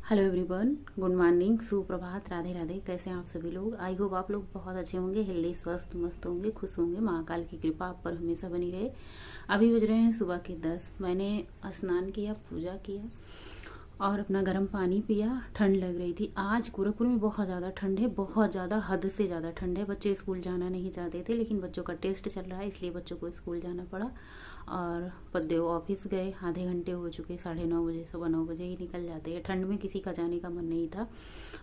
Hello everyone, good morning, सुप्रभात, राधे राधे। कैसे हैं आप सभी लोग? आई होप आप लोग बहुत अच्छे होंगे, हेल्दी, स्वस्थ, मस्त होंगे, खुश होंगे। महाकाल की कृपा आप पर हमेशा बनी रहे। अभी बज रहे हैं सुबह के 10। मैंने स्नान किया, पूजा किया और अपना गर्म पानी पिया। ठंड लग रही थी। आज गोरखपुर में बहुत ज़्यादा ठंड है, बहुत ज़्यादा, हद से ज़्यादा ठंड है। बच्चे स्कूल जाना नहीं चाहते थे, लेकिन बच्चों का टेस्ट चल रहा है, इसलिए बच्चों को स्कूल जाना पड़ा। और पद्देव ऑफिस गए। आधे घंटे हो चुके, 9:30 बजे, 9:15 ही निकल जाते हैं। ठंड में किसी का जाने का मन नहीं था।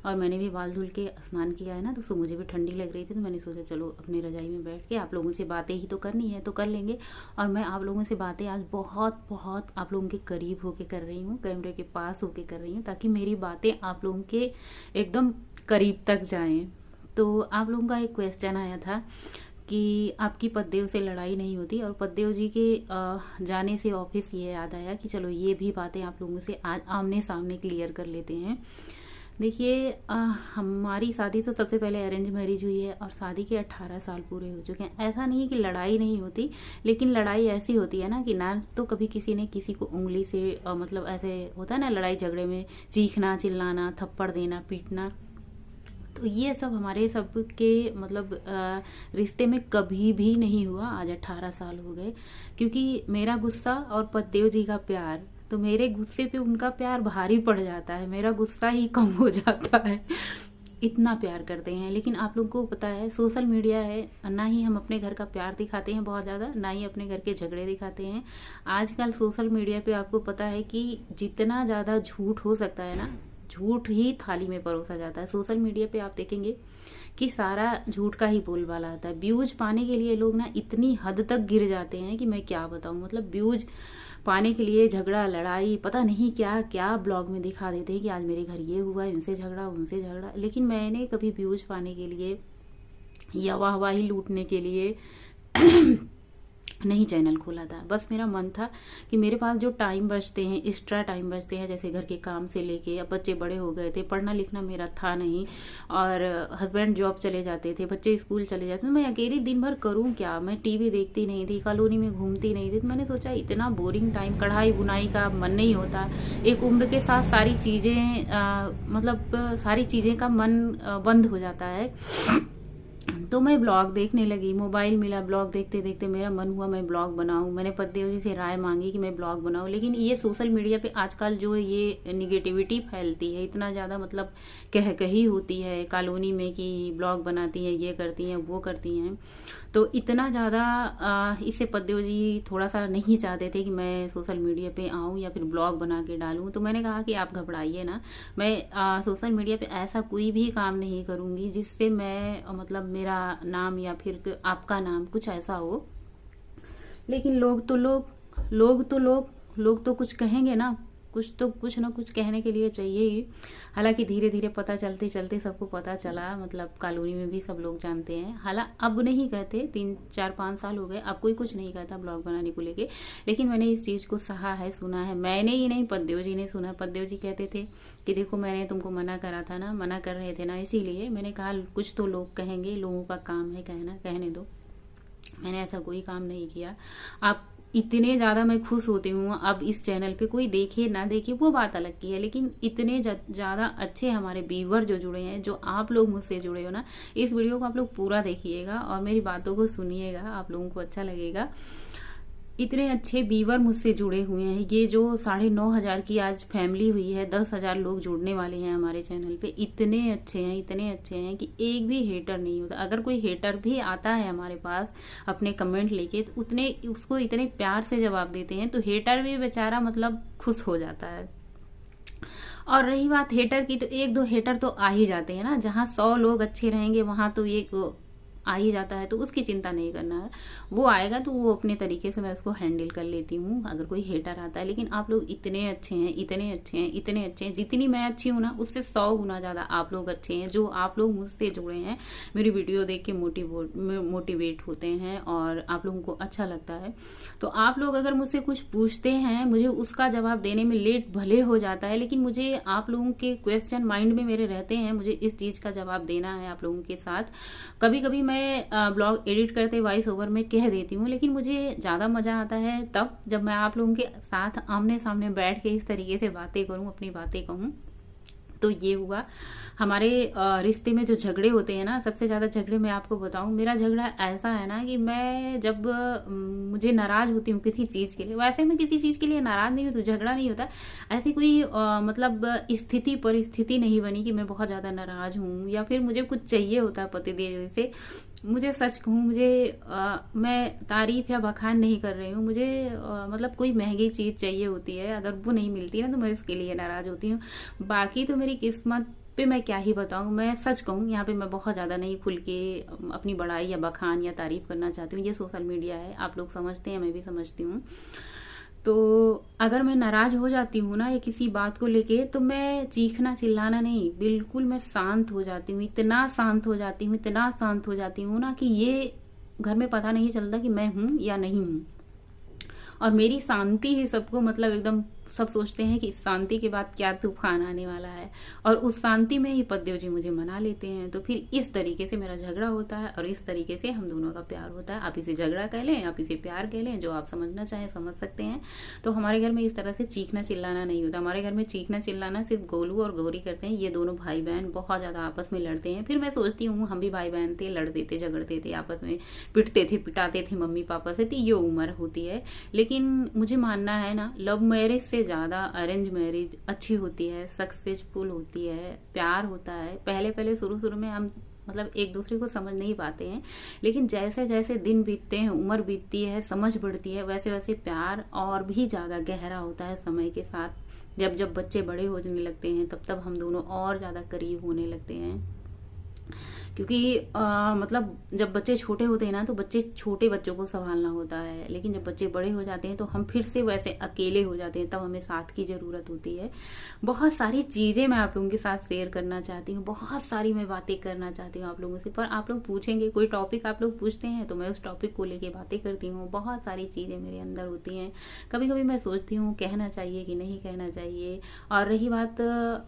और मैंने भी बाल धुल के स्नान किया है ना, तो मुझे भी ठंडी लग रही थी, तो मैंने सोचा चलो अपनी रजाई में बैठ के आप लोगों से बातें ही तो करनी है, तो कर लेंगे। और मैं आप लोगों से बातें आज बहुत बहुत आप लोगों के करीब होके कर रही हूँ, कैमरे के पास होके कर रही हूँ, ताकि मेरी बातें आप लोगों के एकदम करीब तक जाएं। तो आप लोगों का एक क्वेश्चन आया था कि आपकी पद्देव से लड़ाई नहीं होती, और पद्देव जी के जाने से ऑफिस ये याद आया कि चलो ये भी बातें आप लोगों से आज आमने सामने क्लियर कर लेते हैं। देखिए, हमारी शादी तो सबसे पहले अरेंज मैरिज हुई है, और शादी के 18 साल पूरे हो चुके हैं। ऐसा नहीं है कि लड़ाई नहीं होती, लेकिन लड़ाई ऐसी होती है ना कि ना तो कभी किसी ने किसी को उंगली से मतलब ऐसे होता है ना, लड़ाई झगड़े में चीखना, चिल्लाना, थप्पड़ देना, पीटना। तो ये सब हमारे सब के मतलब रिश्ते में कभी भी नहीं हुआ। आज 18 साल हो गए, क्योंकि मेरा गुस्सा और पतिदेव जी का प्यार, तो मेरे गुस्से पे उनका प्यार भारी पड़ जाता है, मेरा गुस्सा ही कम हो जाता है। इतना प्यार करते हैं। लेकिन आप लोगों को पता है, सोशल मीडिया है ना, ही हम अपने घर का प्यार दिखाते हैं बहुत ज़्यादा, ना ही अपने घर के झगड़े दिखाते हैं। आजकल सोशल मीडिया पे आपको पता है कि जितना ज़्यादा झूठ हो सकता है ना, झूठ ही थाली में परोसा जाता है। सोशल मीडिया पे आप देखेंगे कि सारा झूठ का ही बोलबाला आता है। व्यूज पाने के लिए लोग ना इतनी हद तक गिर जाते हैं कि मैं क्या बताऊं। मतलब व्यूज पाने के लिए झगड़ा, लड़ाई, पता नहीं क्या क्या ब्लॉग में दिखा देते हैं कि आज मेरे घर ये हुआ, इनसे झगड़ा, उनसे झगड़ा। लेकिन मैंने कभी व्यूज पाने के लिए या वाहवाही लूटने के लिए नहीं चैनल खोला था। बस मेरा मन था कि मेरे पास जो टाइम बचते हैं, एक्स्ट्रा टाइम बचते हैं, जैसे घर के काम से लेके, अब बच्चे बड़े हो गए थे, पढ़ना लिखना मेरा था नहीं, और हस्बैंड जॉब चले जाते थे, बच्चे स्कूल चले जाते थे, तो मैं अकेली दिन भर करूं क्या। मैं टीवी देखती नहीं थी, कॉलोनी में घूमती नहीं थी। तो मैंने सोचा इतना बोरिंग टाइम, कढ़ाई बुनाई का मन नहीं होता। एक उम्र के साथ सारी चीज़ें मतलब सारी चीज़ें का मन बंद हो जाता है। तो मैं ब्लॉग देखने लगी, मोबाइल मिला, ब्लॉग देखते देखते मेरा मन हुआ मैं ब्लॉग बनाऊं। मैंने पतिदेव जी से राय मांगी कि मैं ब्लॉग बनाऊं। लेकिन ये सोशल मीडिया पे आजकल जो ये निगेटिविटी फैलती है, इतना ज़्यादा मतलब कह कही होती है कॉलोनी में कि ब्लॉग बनाती हैं, ये करती हैं, वो करती हैं, तो इतना ज़्यादा इससे पतिदेव जी थोड़ा सा नहीं चाहते थे कि मैं सोशल मीडिया पे आऊँ या फिर ब्लॉग बना के डालूँ। तो मैंने कहा कि आप घबराइए ना, मैं सोशल मीडिया पे ऐसा कोई भी काम नहीं करूँगी जिससे मैं मतलब मेरा नाम या फिर आपका नाम कुछ ऐसा हो। लेकिन लोग तो कुछ कहेंगे ना, कुछ तो कुछ ना कुछ कहने के लिए चाहिए ही। हालांकि धीरे धीरे पता चलते चलते सबको पता चला, मतलब कॉलोनी में भी सब लोग जानते हैं। हालांकि अब नहीं कहते, 3 4 5 साल हो गए, अब कोई कुछ नहीं कहता ब्लॉग बनाने को लेके। लेकिन मैंने इस चीज़ को सहा है, सुना है। मैंने ही नहीं, पतिदेव जी ने सुना। पतिदेव जी कहते थे कि देखो मैंने तुमको मना करा था ना, मना कर रहे थे ना, इसीलिए मैंने कहा कुछ तो लोग कहेंगे, लोगों का काम है कहना, कहने दो। मैंने ऐसा कोई काम नहीं किया। आप इतने ज़्यादा मैं खुश होती हूँ, अब इस चैनल पे कोई देखे ना देखे वो बात अलग की है, लेकिन इतने ज़्यादा अच्छे हमारे व्यूवर जो जुड़े हैं, जो आप लोग मुझसे जुड़े हो ना, इस वीडियो को आप लोग पूरा देखिएगा और मेरी बातों को सुनिएगा, आप लोगों को अच्छा लगेगा। इतने अच्छे व्यूवर मुझसे जुड़े हुए हैं। ये जो 9,500 की आज फैमिली हुई है, 10,000 लोग जुड़ने वाले हैं हमारे चैनल पे। इतने अच्छे हैं, इतने अच्छे हैं कि एक भी हेटर नहीं होता। अगर कोई हेटर भी आता है हमारे पास अपने कमेंट लेके, तो उतने उसको इतने प्यार से जवाब देते हैं, तो हेटर भी बेचारा मतलब खुश हो जाता है। और रही बात हेटर की, तो 1 2 हेटर तो आ ही जाते हैं ना। जहाँ 100 लोग अच्छे रहेंगे वहां तो एक आ ही जाता है, तो उसकी चिंता नहीं करना है। वो आएगा तो वो अपने तरीके से मैं उसको हैंडल कर लेती हूँ, अगर कोई हेटर आता है। लेकिन आप लोग इतने अच्छे हैं, इतने अच्छे हैं, इतने अच्छे हैं। जितनी मैं अच्छी हूँ ना, उससे 100 गुना ज्यादा आप लोग अच्छे हैं, जो आप लोग मुझसे जुड़े हैं, मेरी वीडियो देख के मोटिवेट होते हैं और आप लोगों को अच्छा लगता है। तो आप लोग अगर मुझसे कुछ पूछते हैं, मुझे उसका जवाब देने में लेट भले हो जाता है, लेकिन मुझे आप लोगों के क्वेश्चन माइंड में मेरे रहते हैं, मुझे इस चीज का जवाब देना है आप लोगों के साथ। कभी कभी मैं ब्लॉग एडिट करते वॉइस ओवर में कह देती हूँ, लेकिन मुझे ज़्यादा मज़ा आता है तब जब मैं आप लोगों के साथ आमने सामने बैठ के इस तरीके से बातें करूँ, अपनी बातें कहूँ। तो ये हुआ हमारे रिश्ते में जो झगड़े होते हैं ना, सबसे ज्यादा झगड़े मैं आपको बताऊं, मेरा झगड़ा ऐसा है ना कि मैं जब मुझे नाराज होती हूँ किसी चीज के लिए, वैसे मैं किसी चीज के लिए नाराज नहीं हूँ तो झगड़ा नहीं होता। ऐसी कोई मतलब स्थिति परिस्थिति नहीं बनी कि मैं बहुत ज्यादा नाराज हूँ या फिर मुझे कुछ चाहिए होता है पतिदेव से। मुझे सच कहूँ, मुझे मैं तारीफ या बखान नहीं कर रही हूँ, मुझे मतलब कोई महंगी चीज चाहिए होती है, अगर वो नहीं मिलती ना तो मैं इसके लिए नाराज होती हूँ। बाकी तो मेरी किस्मत पे मैं क्या ही बताऊं। मैं सच कहूं, यहाँ पे मैं बहुत ज्यादा नहीं खुल के अपनी बड़ाई या बखान या तारीफ करना चाहती हूँ। ये सोशल मीडिया है, आप लोग समझते हैं, मैं भी समझती हूँ। तो अगर मैं नाराज हो जाती हूँ ना या किसी बात को लेके, तो मैं चीखना चिल्लाना नहीं, बिल्कुल मैं शांत हो जाती हूँ। इतना शांत हो जाती हूँ, इतना शांत हो जाती हूँ ना कि ये घर में पता नहीं चलता कि मैं हूं या नहीं हूं। और मेरी शांति ही सबको मतलब एकदम, सब सोचते हैं कि इस शांति के बाद क्या तूफान आने वाला है, और उस शांति में ही पतिदेव जी मुझे मना लेते हैं। तो फिर इस तरीके से मेरा झगड़ा होता है और इस तरीके से हम दोनों का प्यार होता है। आप इसे झगड़ा कह लें, आप इसे प्यार कह लें, जो आप समझना चाहें समझ सकते हैं। तो हमारे घर में इस तरह से चीखना चिल्लाना नहीं होता। हमारे घर में चीखना चिल्लाना सिर्फ गोलू और गौरी करते हैं। ये दोनों भाई बहन बहुत ज्यादा आपस में लड़ते हैं। फिर मैं सोचती हूँ हम भी भाई बहन थे, लड़ते थे, झगड़ते थे, आपस में पिटते थे, पिटाते थे मम्मी पापा से। तो ये उम्र होती है। लेकिन मुझे मानना है ना, लव मैरिज से ज्यादा अरेंज मैरिज अच्छी होती है, सक्सेसफुल होती है, प्यार होता है। पहले पहले शुरू में हम मतलब एक दूसरे को समझ नहीं पाते हैं, लेकिन जैसे जैसे दिन बीतते हैं, उम्र बीतती है, समझ बढ़ती है, वैसे वैसे प्यार और भी ज्यादा गहरा होता है समय के साथ। जब जब बच्चे बड़े होने लगते हैं तब तब हम दोनों और ज्यादा करीब होने लगते हैं। क्योंकि मतलब जब बच्चे छोटे होते हैं ना तो छोटे बच्चों को संभालना होता है, लेकिन जब बच्चे बड़े हो जाते हैं तो हम फिर से वैसे अकेले हो जाते हैं, तब हमें साथ की जरूरत होती है। बहुत सारी चीजें मैं आप लोगों के साथ शेयर करना चाहती हूँ, बहुत सारी मैं बातें करना चाहती हूँ आप लोगों से, पर आप लोग पूछेंगे, कोई टॉपिक आप लोग पूछते हैं तो मैं उस टॉपिक को लेके बातें करती हूँ। बहुत सारी चीजें मेरे अंदर होती हैं, कभी कभी मैं सोचती हूँ कहना चाहिए कि नहीं कहना चाहिए। और रही बात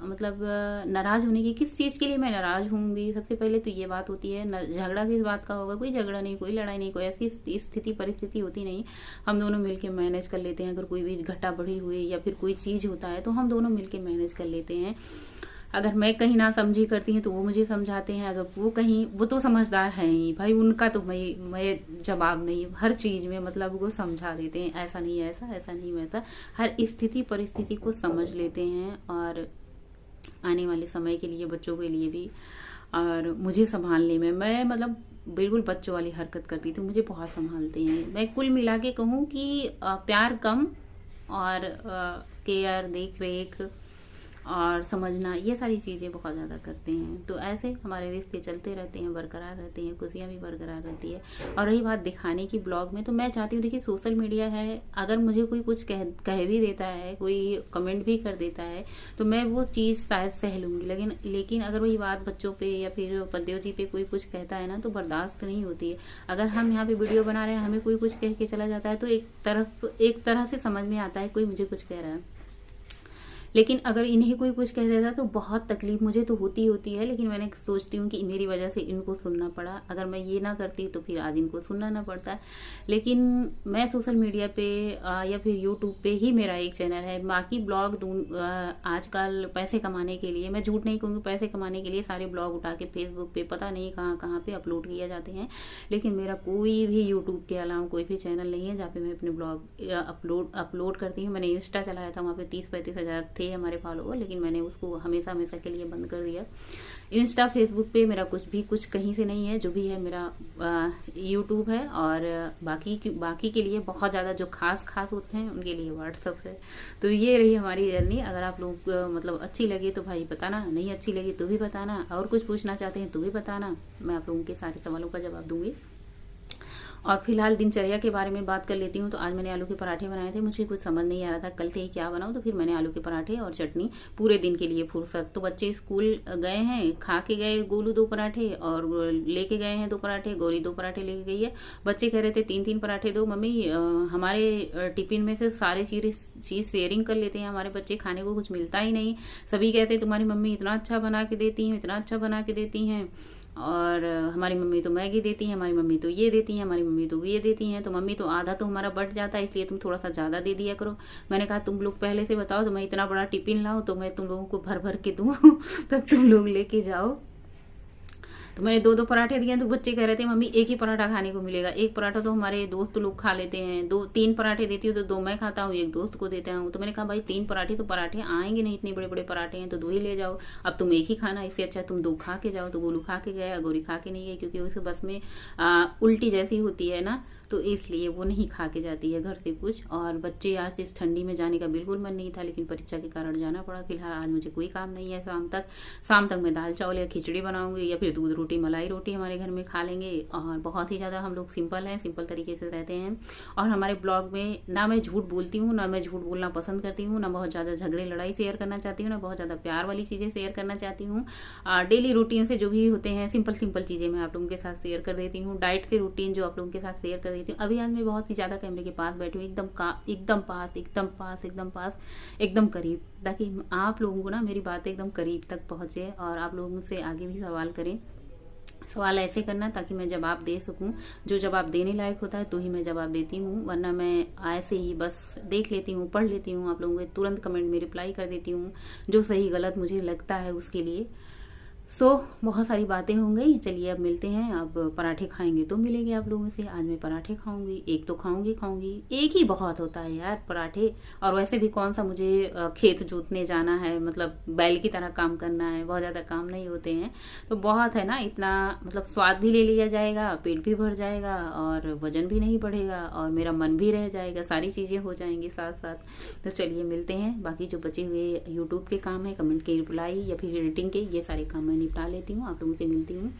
मतलब नाराज होने की, किस चीज के लिए मैं नाराज होंगी, सबसे पहले तो ये बात होती है। झगड़ा किस बात का होगा? कोई झगड़ा नहीं, कोई लड़ाई नहीं, कोई ऐसी स्थिति परिस्थिति होती नहीं। हम दोनों मिलके मैनेज कर लेते हैं। अगर कोई भी घटा बढ़ी हुई या फिर कोई चीज होता है तो हम दोनों मिलके मैनेज कर लेते हैं। अगर मैं कहीं ना समझी करती हूँ तो वो मुझे समझाते हैं, अगर वो कहीं, वो तो समझदार है ही भाई, उनका तो मैं जवाब नहीं, हर चीज में मतलब वो समझा देते हैं, ऐसा नहीं ऐसा, ऐसा नहीं वैसा, हर स्थिति परिस्थिति को समझ लेते हैं। और आने वाले समय के लिए, बच्चों के लिए भी, और मुझे संभालने में मैं मतलब बिल्कुल बच्चों वाली हरकत करती थी, मुझे बहुत संभालते हैं। मैं कुल मिला के कहूँ कि प्यार कम और केयर, देख रेख और समझना, ये सारी चीजें बहुत ज्यादा करते हैं। तो ऐसे हमारे रिश्ते चलते रहते हैं, बरकरार रहते हैं, खुशियां भी बरकरार रहती है। और रही बात दिखाने की ब्लॉग में, तो मैं चाहती हूँ, देखिए सोशल मीडिया है, अगर मुझे कोई कुछ कह भी देता है, कोई कमेंट भी कर देता है तो मैं वो चीज शायद सह लूंगी, लेकिन अगर वही बात बच्चों पे या फिर पतिदेव जी पे कोई कुछ कहता है ना तो बर्दाश्त नहीं होती है। अगर हम यहाँ पे वीडियो बना रहे हैं, हमें कोई कुछ कह के चला जाता है तो एक तरह से समझ में आता है कोई मुझे कुछ कह रहा है, लेकिन अगर इन्हें कोई कुछ कह देता तो बहुत तकलीफ मुझे तो होती है। लेकिन मैंने सोचती हूँ कि मेरी वजह से इनको सुनना पड़ा, अगर मैं ये ना करती तो फिर आज इनको सुनना ना पड़ता। लेकिन मैं सोशल मीडिया पे या फिर यूट्यूब पे ही मेरा एक चैनल है, बाकी ब्लॉग आजकल पैसे कमाने के लिए, मैं झूठ नहीं कहूँगी, पैसे कमाने के लिए सारे ब्लॉग उठा के फेसबुक पे पता नहीं कहाँ कहाँ पे अपलोड किया जाते हैं। लेकिन मेरा कोई भी यूट्यूब के अलावा कोई भी चैनल नहीं है जहाँ पे मैं अपने ब्लॉग अपलोड करती हूँ। मैंने इंस्टा चलाया था, वहाँ पे 30-35 हजार थे हमारे फॉलोवर, लेकिन मैंने उसको हमेशा के लिए बंद कर दिया। इंस्टा फेसबुक पे मेरा कुछ कहीं से नहीं है, जो भी है मेरा यूट्यूब है। और बाकी के लिए बहुत ज्यादा जो खास होते हैं उनके लिए व्हाट्सअप है। तो ये रही हमारी जर्नी। अगर आप लोग मतलब अच्छी लगे तो भाई बताना, नहीं अच्छी लगी तो भी बताना, और कुछ पूछना चाहते हैं तो भी बताना, मैं आप लोगों के सारे सवालों का जवाब दूंगी। और फिलहाल दिनचर्या के बारे में बात कर लेती हूँ। तो आज मैंने आलू के पराठे बनाए थे, मुझे कुछ समझ नहीं आ रहा था कल से ही क्या बनाऊँ, तो फिर मैंने आलू के पराठे और चटनी, पूरे दिन के लिए फुर्सत। तो बच्चे स्कूल गए हैं, खा के गए, गोलू 2 पराठे और लेके गए हैं 2 पराठे, गौरी 2 पराठे लेके गई है। बच्चे कह रहे थे 3-3 पराठे दो मम्मी, हमारे टिफिन में से सारे चीज शेयरिंग कर लेते हैं हमारे बच्चे, खाने को कुछ मिलता ही नहीं। सभी कहते हैं तुम्हारी मम्मी इतना अच्छा बना के देती है, इतना अच्छा बना के देती हैं। और हमारी मम्मी तो मैगी देती है, हमारी मम्मी तो ये देती है, हमारी मम्मी तो ये देती हैं, तो मम्मी तो आधा तो हमारा बट जाता है, इसलिए तुम थोड़ा सा ज़्यादा दे दिया करो। मैंने कहा तुम लोग पहले से बताओ तो मैं इतना बड़ा टिफिन लाऊं तो मैं तुम लोगों को भर भर के दूँ तब तुम लोग लेके जाओ। तो मैंने 2-2 पराठे दिए, तो बच्चे कह रहे थे मम्मी एक ही पराठा खाने को मिलेगा। एक पराठा तो हमारे दोस्त लोग खा लेते हैं, 2-3 पराठे देती हूँ तो 2 मैं खाता हूँ, एक दोस्त को देता हूँ। तो मैंने कहा भाई 3 पराठे तो पराठे आएंगे नहीं, इतने बड़े बड़े पराठे हैं, तो 2 ही ले जाओ। अब तुम एक ही खाना, इससे अच्छा तुम 2 खा के जाओ। तो गोलू खा के गया, गौरी खा के नहीं गई, क्योंकि उसे बस में उल्टी जैसी होती है ना, तो इसलिए वो नहीं खा के जाती है घर से कुछ। और बच्चे आज इस ठंडी में जाने का बिल्कुल मन नहीं था, लेकिन परीक्षा के कारण जाना पड़ा। फिलहाल आज मुझे कोई काम नहीं है। शाम तक मैं दाल चावल या खिचड़ी बनाऊंगी, या फिर दूध रोटी मलाई रोटी हमारे घर में खा लेंगे। और बहुत ही ज़्यादा हम लोग सिंपल हैं, सिंपल तरीके से रहते हैं। और हमारे ब्लॉग में ना मैं झूठ बोलती हूँ, ना मैं झूठ बोलना पसंद करती हूँ, ना बहुत ज़्यादा झगड़े लड़ाई शेयर करना चाहती हूँ, ना बहुत ज़्यादा प्यार वाली चीज़ें शेयर करना चाहती हूँ। डेली रूटीन से जो भी होते हैं सिंपल सिंपल चीज़ें मैं आप लोगों के साथ शेयर कर देती हूँ। डाइट से रूटीन जो आप लोगों के साथ शेयर कर देती हूँ। अभी आज मैं बहुत ही ज़्यादा कैमरे के पास बैठी हूँ, एकदम पास, एकदम पास, एकदम पास, एकदम करीब, ताकि आप लोगों को ना मेरी बातें एकदम करीब तक पहुँचे और आप लोगों से आगे भी सवाल करें। सवाल ऐसे करना ताकि मैं जवाब दे सकूं, जो जवाब देने लायक होता है तो ही मैं जवाब देती हूँ, वरना मैं ऐसे ही बस देख लेती हूँ, पढ़ लेती हूँ, आप लोगों के तुरंत कमेंट में रिप्लाई कर देती हूँ, जो सही गलत मुझे लगता है उसके लिए। बहुत सारी बातें हो गई। चलिए अब मिलते हैं। अब पराठे खाएंगे तो मिलेंगे आप लोगों से। आज मैं पराठे खाऊंगी, एक तो खाऊंगी, एक ही बहुत होता है यार पराठे। और वैसे भी कौन सा मुझे खेत जोतने जाना है, मतलब बैल की तरह काम करना है, बहुत ज़्यादा काम नहीं होते हैं, तो बहुत है ना, इतना मतलब स्वाद भी ले लिया जाएगा, पेट भी भर जाएगा और वजन भी नहीं बढ़ेगा और मेरा मन भी रह जाएगा, सारी चीज़ें हो जाएंगी साथ साथ। तो चलिए मिलते हैं। बाकी जो बचे हुए यूट्यूब के काम है, कमेंट के रिप्लाई या फिर एडिटिंग के, ये सारे काम मैं निपटा लेती हूँ, आप लोगों से मिलती हूँ।